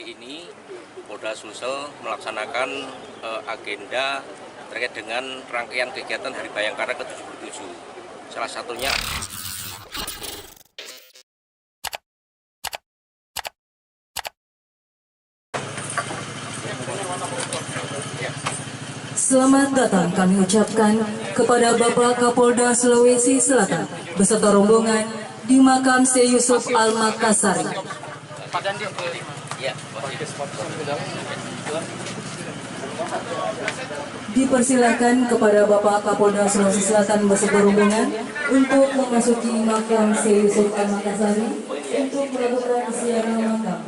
Hari ini Polda Sulsel melaksanakan agenda terkait dengan rangkaian kegiatan Hari Bayangkara ke-77. Salah satunya Selamat datang kami ucapkan kepada Bapak Kapolda Sulawesi Selatan beserta rombongan di makam Syekh Yusuf Al-Makassari. Dipersilakan kepada Bapak Kapolda Sulawesi Selatan beserta rombongan untuk memasuki makam Syekh Yusuf Al-Makassari untuk melakukan ziarah makam.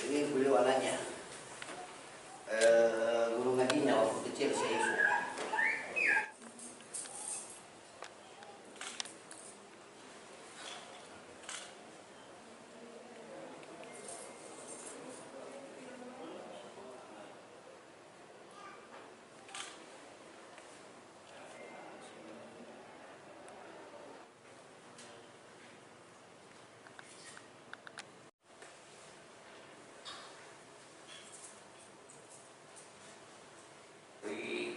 Ini beliau anaknya, guru ngajinya waktu kecil saya Yusuf.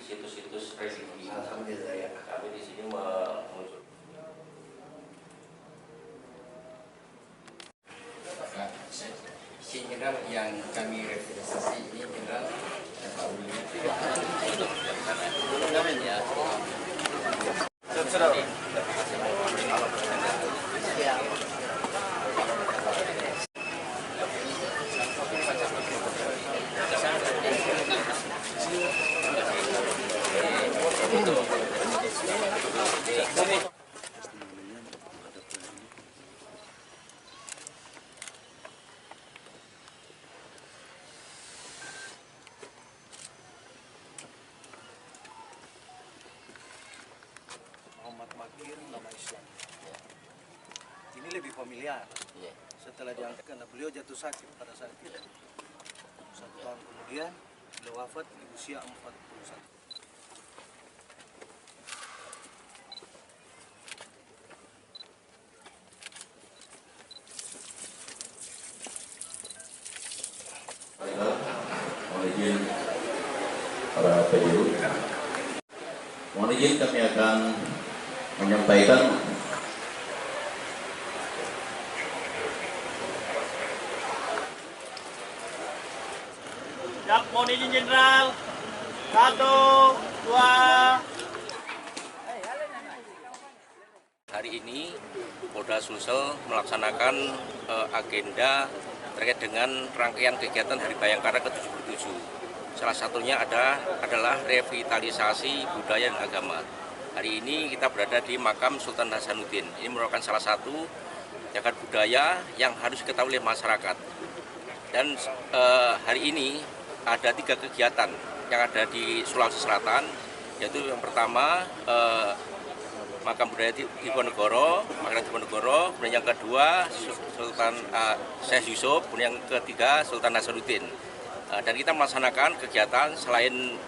situs-situs religi. Alhamdulillah ya. Kami di sini muncul. Si Jenderal yang kami representasi ini Jenderal Pak Uli. Muhammad Makir, nama Islam. Ini lebih familiar. Setelah diangkat karena beliau jatuh sakit pada saat itu. 1 tahun kemudian beliau wafat di usia 41. Mohon izin para PJU. Mohon izin kami akan menyampaikan Siap, mohon izin Jenderal. 1, 2. Hari ini Polda Sulsel melaksanakan agenda terkait dengan rangkaian kegiatan Hari Bayangkara ke-77. Salah satunya adalah revitalisasi budaya dan agama. Hari ini kita berada di makam Sultan Hasanuddin. Ini merupakan salah satu cagar budaya yang harus diketahui oleh masyarakat. Dan hari ini ada 3 kegiatan yang ada di Sulawesi Selatan, yaitu yang pertama makam budaya Diponegoro, kemudian yang kedua Sultan Syekh Yusuf, kemudian yang ketiga Sultan Hasanuddin. Dan kita melaksanakan kegiatan selain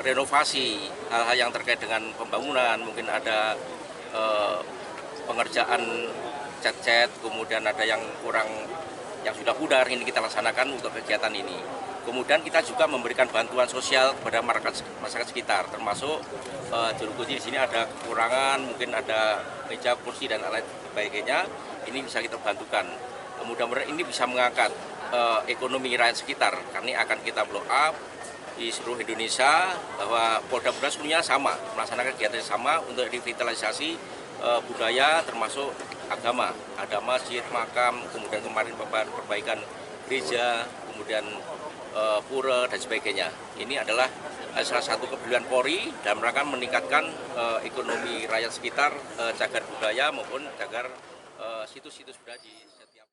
renovasi hal-hal yang terkait dengan pembangunan, mungkin ada pengerjaan cat-cat, kemudian ada yang kurang, yang sudah pudar, ini kita laksanakan untuk kegiatan ini. Kemudian kita juga memberikan bantuan sosial kepada masyarakat sekitar, termasuk juru kunci di sini ada kekurangan, mungkin ada meja, kursi dan alat sebagainya. Ini bisa kita bantukan. Mudah-mudahan ini bisa mengangkat ekonomi rakyat sekitar, karena akan kita blow up di seluruh Indonesia bahwa Polda sebenarnya sama, melaksanakan kegiatan sama untuk revitalisasi budaya termasuk agama. Ada masjid, makam, kemudian kemarin perbaikan gereja, kemudian pura dan sebagainya. Ini adalah salah satu kepedulian Polri dalam rangka meningkatkan ekonomi rakyat sekitar, cagar budaya maupun cagar situs-situs budaya di setiap